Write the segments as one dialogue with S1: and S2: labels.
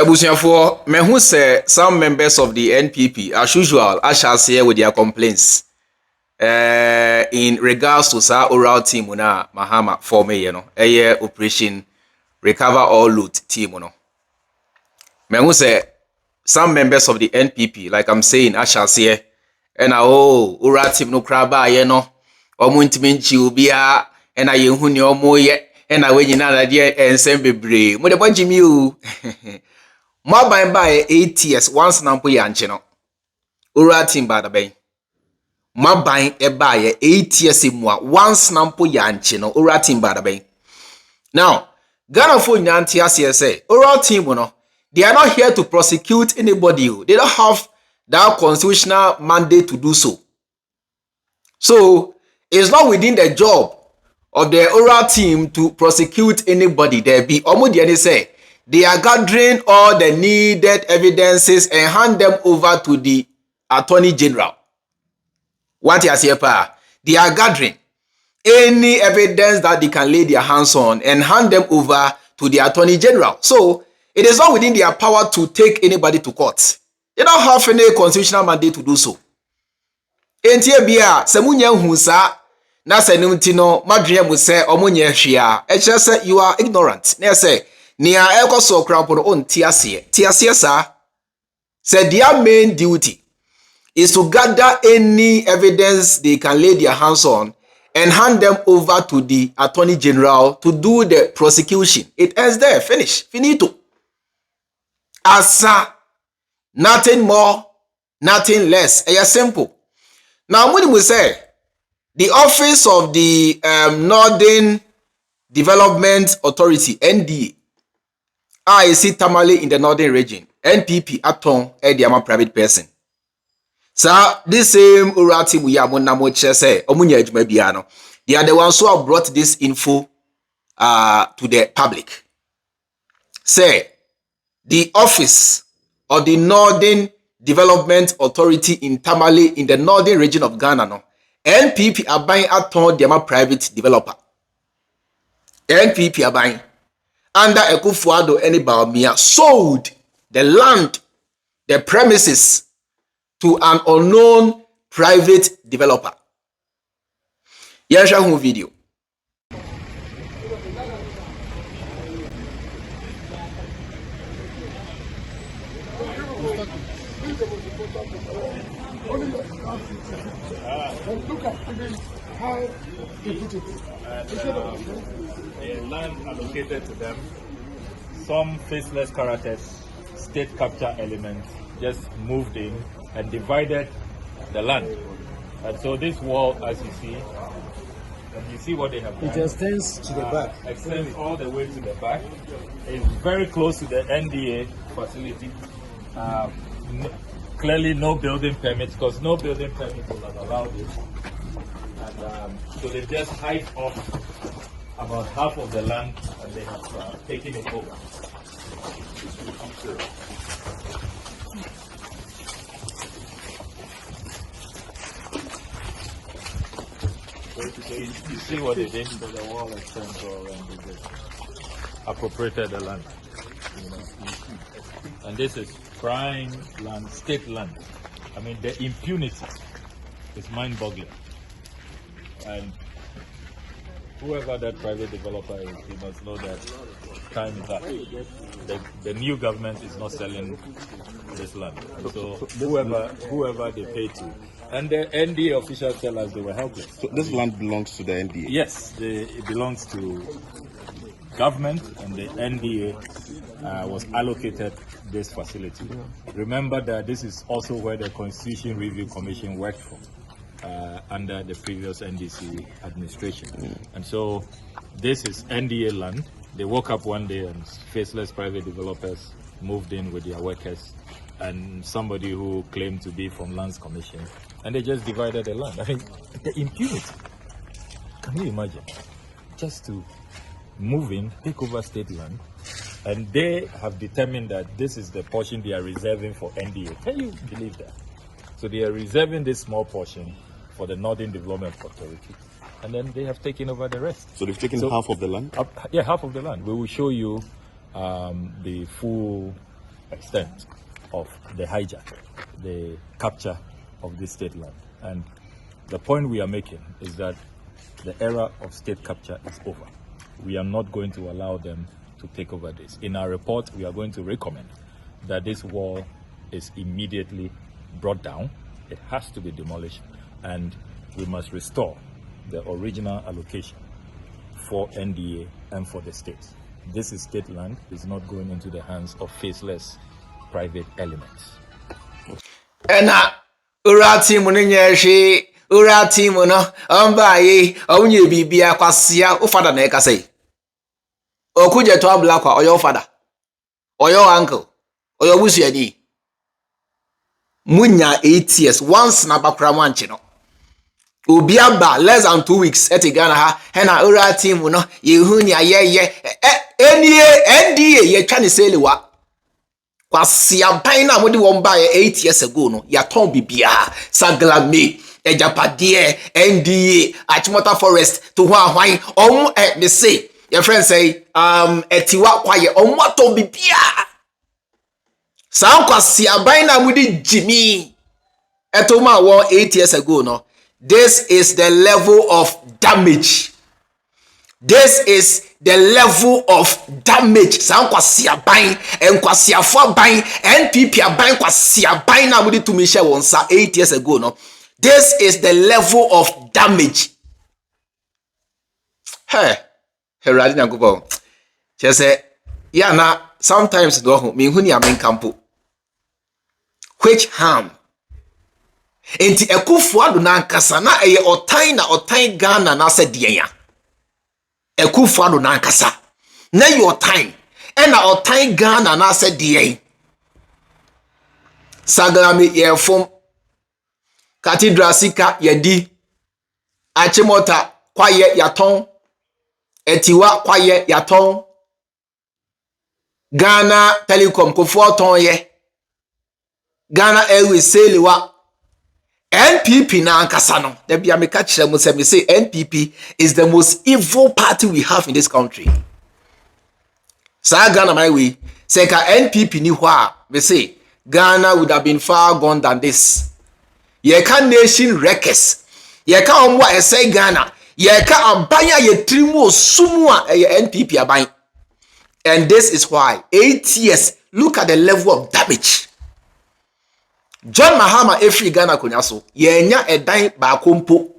S1: Abusiafo, me who say some members of the NPP, as usual, I shall say with their complaints in regards to sa oral team na Mahama for me, operation recover all loot team, Me who say some members of the NPP, like I'm saying, I shall say, and oral team no craba, omuntiminchi ubia, and I yehuni omoye, and I win another dear and send be brave. What about you? Maban by 8 years once nampo yanche no. Ura team bada bay. Maban by 8 years imwa once nampo yanche no. Ura team bada bay. Now, Ghana for nyanti say Ura team no. They are not here to prosecute anybody. They don't have that constitutional mandate to do so. So, it's not within the job of the oral team to prosecute anybody. There be almost say they are gathering all the needed evidences and hand them over to the Attorney General. What you say, pa? They are gathering any evidence that they can lay their hands on and hand them over to the Attorney General. So, it is not within their power to take anybody to court. They don't have any constitutional mandate to do so. Entie bia semunya hunsa na senumtino madria mu se omunye hwea e kire se you are ignorant na say nia ekoso krapono on tiase sa said their main duty is to gather any evidence they can lay their hands on and hand them over to the Attorney General to do the prosecution. It ends there, finito. Asa, nothing more, nothing less. It's simple. Now, when we say the office of the Northern Development Authority, NDA, I see Tamale in the Northern region, NPP, Aton, Ediama private person. So, this same Urati Muyamo say, Omunya Jumebiano, they are the ones who have brought this info to the public. Say, the office of the Northern Development Authority in Tamale in the northern region of Ghana, no, NPP are buying Aton Diama private developer. NPP are buying under Akufo Addo any Baumia sold the land, the premises to an unknown private developer. Here's a video.
S2: Look at how they put it.
S3: A land allocated to them, some faceless characters, state capture elements just moved in and divided the land. And so this wall, as you see, and you see what they have done.
S2: It extends to the back.
S3: Extends all the way to the back. It's very close to the NDA facility. Clearly no building permits, because no building permit will have allowed this. And so they just hived off about half of the land and they have taken it over. So you see what they did, so the wall extends all around, they just appropriated the land. You know? And this is prime land, state land. I mean, the impunity is mind-boggling. And whoever that private developer is, he must know that time is up. The new government is not selling this land. So whoever they pay to. And the NDA officials tell us they were helpless.
S4: So this land belongs to the NDA?
S3: Yes, it belongs to government, and the NDA was allocated this facility. Remember that this is also where the Constitution Review Commission worked from under the previous NDC administration. And so this is NDA land. They woke up one day and faceless private developers moved in with their workers and somebody who claimed to be from Lands Commission, and they just divided the land. I mean, the impunity. Can you imagine? Just to move in, take over state land, and they have determined that this is the portion they are reserving for NDA. Can you believe that? So they are reserving this small portion for the Northern Development Authority, and then they have taken over the rest.
S4: So they've taken half of the land?
S3: Yeah, half of the land. We will show you the full extent of the hijack, the capture of this state land. And the point we are making is that the era of state capture is over. We are not going to allow them to take over this. In our report, we are going to recommend that this wall is immediately brought down. It has to be demolished, and we must restore the original allocation for NDA and for the state. This is state land. It's not going into the hands of faceless private elements.
S1: Ena urati muninyeshi urati muno ambaye onye bibia kwasia ufada na ekase. Okudzeto Ablakwa oyo father. Oyo uncle. Oyo busuani. Munya 8 years once na bakra manchi no. Ubiaba less than 2 weeks eti Ghana ha hena urati muno yehuni ayeye NDA ye twa ne selewa. Kwasi aban na modi won ba 8 years ago no ya ton bibia saglame ejapade NDA Achimota Forest to hwan omo me say your friend say etiwa kwaye omo to bibia san kwasi aban na modi Jimmy etoma won 8 years ago no. This is the level of damage. This is the level of damage. San kwasi aban en kwasi afo aban NPP aban kwasi aban na mudi to me share wonsa 8 years ago no. This is the level of damage. Hey, Heradi Nyankopon. She say, yeah na sometimes do me hu ni amen campo. Which harm? Enti Akufo Addo na nkasa na eye otan na otan Ghana na se de ya. Akufo Addo na nkasa na ye otan na otan Ghana na se de ya. Sagrame ye fom cathedral sika yedi Achimota kwaye yaton etiwa kwaye yaton Ghana Telecom kofo ton ye Ghana Airways selewa NPP na ankasa no da bia me ka kire mu se me say NPP is the most evil party we have in this country. Sa Ghana my way say ka NPP ni ho a me say Ghana would have been far gone than this. Ye ka nation records. Ye ka omo a say Ghana. Ye ka abanya ye trimu osumu a NPP aban. And this is why 8 years look at the level of damage. John Mahama every Ghana kunyaso yenya edan ba kompo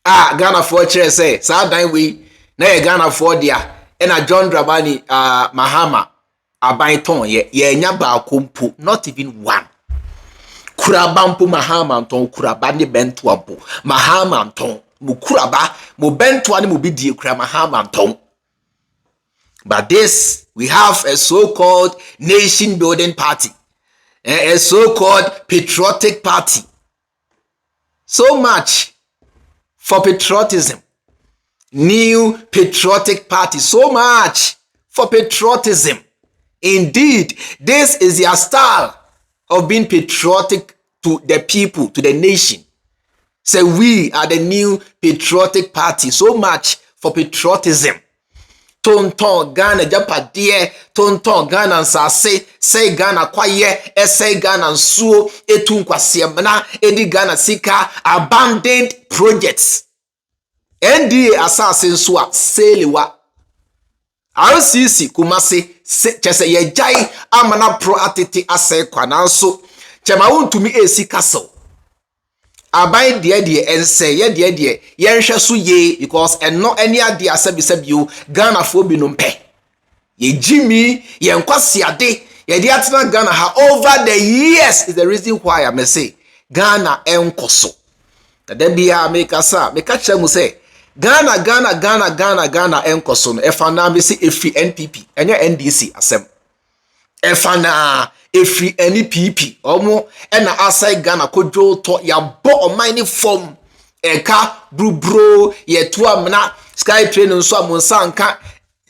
S1: Ghana for chere say sa dan we na ye Ghana for dia na John Dramani Mahama aban ton yenya ba kompo not even one kuraba mpo Mahama ton kuraba ne bento ampo Mahama ton mu kuraba mu bento ani mu bidie kura Mahama ton. But this we have a so-called nation building party, a so-called patriotic party. So much for patriotism. New patriotic party. So much for patriotism. Indeed, this is their style of being patriotic to the people, to the nation. Say we are the new patriotic party. So much for patriotism. Tonton Ghana japade tonton Ghana nsase say Ghana kwaye say Ghana nsuo etu nkwasiemna edi Ghana sika abandoned projects NDA asase nso a selewa RCC kumase chese yejai amana pro atete asai kwana nso chema wontumi esi castle abai de ense ye de yenhwe so ye because eno any ade asabisabio Ghana fo binom pe ye jimi ye nkwase ade ye de atena Ghana ha over the years is the reason why I may say Ghana enkoso da bia make asa me ka kire mu say Ghana enkoso no efa na me say efi NPP enya NDC asem efa na efri NPP omo ena asai Ghana kodwo to ya bo omani form eka brubro ye to amna sky train nso amonsa nka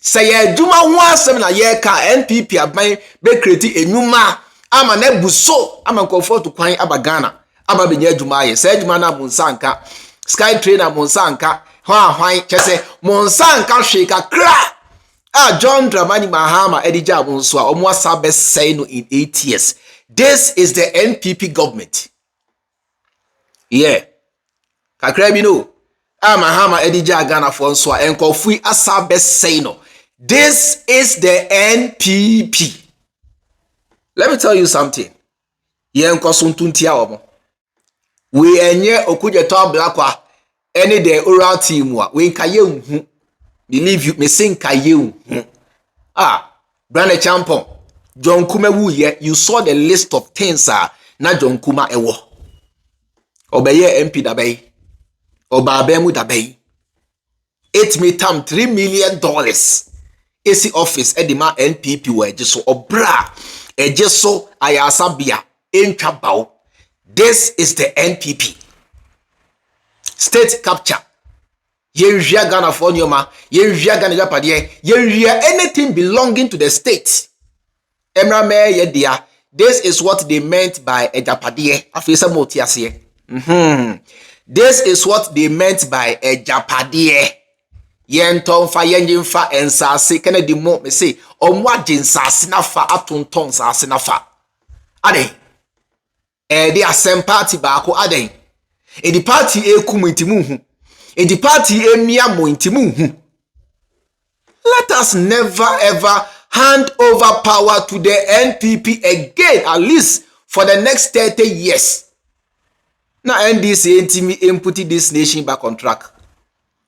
S1: say adwuma ho asem na ye ka NPP aban be create enwuma ama na buso ama comfort kwan aba Ghana aba benya adwuma ye say adwuma na amonsa nka sky train amonsa nka hwan chese monsa nka hwe kakra John Dramani Mahama edija abunso a omo asabe say no in 8 years. This is the NPP government. Yeah. Kakra bi no. Mahama edija Ghana for nso a enkofui asabe say no. This is the NPP. Let me tell you something. Yenkoso ntuntia omo. We enye Okudzeto Ablakwa any the oral team wa we nkaye nhu. Believe you me say nkaye nhu. Brand champion John Kuma wuye, you saw the list of things na John Kuma ewo. Obeye MP dabei. Obabemu dabei. 8 metam $3 million. AC office edima NPP we ejeso obra ejeso ayasabia entwabao. This is the NPP. State capture. Yenria Ghana for Nyoma, Yenria Ghana Japade, Yenria anything belonging to the state. Emra me yedia. This is what they meant by a Japade. Afisa motiasie. This is what they meant by a Japade. Yenton fa yenjinfa ensase Kennedy mo me say omwa jinsase na fa atonton sase na fa. Ade. The assem party baako aden. The party ekumu intimu. In the party emia mo intimu. Let us never ever hand over power to the NPP again, at least for the next 30 years. Now NDC input this nation back on track.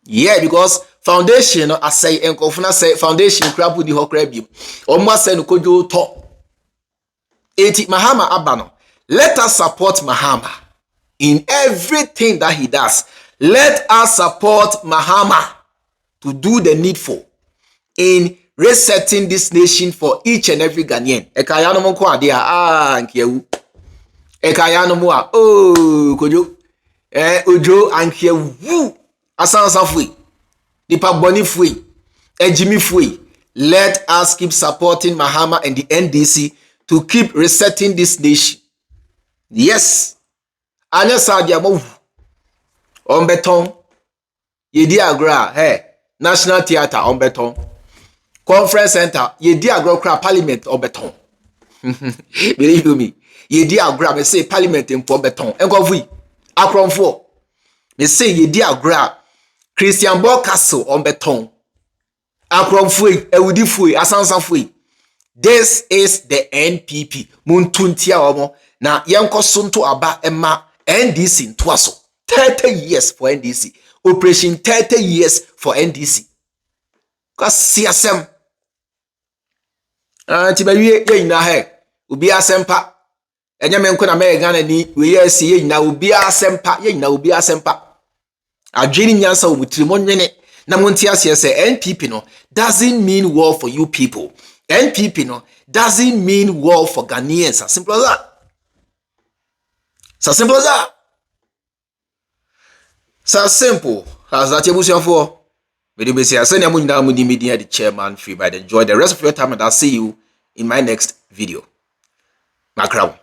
S1: Yeah, because foundation, I say, enkofuna say foundation crap with the whole crab. Almost say no kojo to. Eti Mahama Abano. Let us support Mahama in everything that he does. Let us support Mahama to do the needful in resetting this nation for each and every Ghanaian. Ekayano mo kwa dia ankieu. Ekayano mo kojo ojo ankieu asansa fui. Dipa boni fui. Ejimi fui. Let us keep supporting Mahama and the NDC to keep resetting this nation. Yes. Anya sadia mo on beton. Yedi agra National Theatre on beton. Conference Center yedi agra kra Parliament on beton. Believe me. Yedi agra me say Parliament in beton. Enko vui. Akronfo. Me say yedi agra Christian Ball Castle on beton. Akronfo ewudifo asansanfo. This is the NPP. Muntuntia omo na yenkoso nto aba ema NDC ntoaso. 30 years for NDC. Operation 30 years for NDC. Cause CSM. Tibawie ye ina he. Ubi asempa. Enye menko na me Ghana ni we yes ye ina ubi asempa. Ye ina ubi asempa. Adwini nyansa omutiri monwene na monti ase se NPP no doesn't mean war for you people. NPP no doesn't mean war for Ghanaians. As simple as that. So simple as that. So simple as that. You for maybe say I send you media the chairman free by the enjoy the rest of your time and I'll see you in my next video. Macron.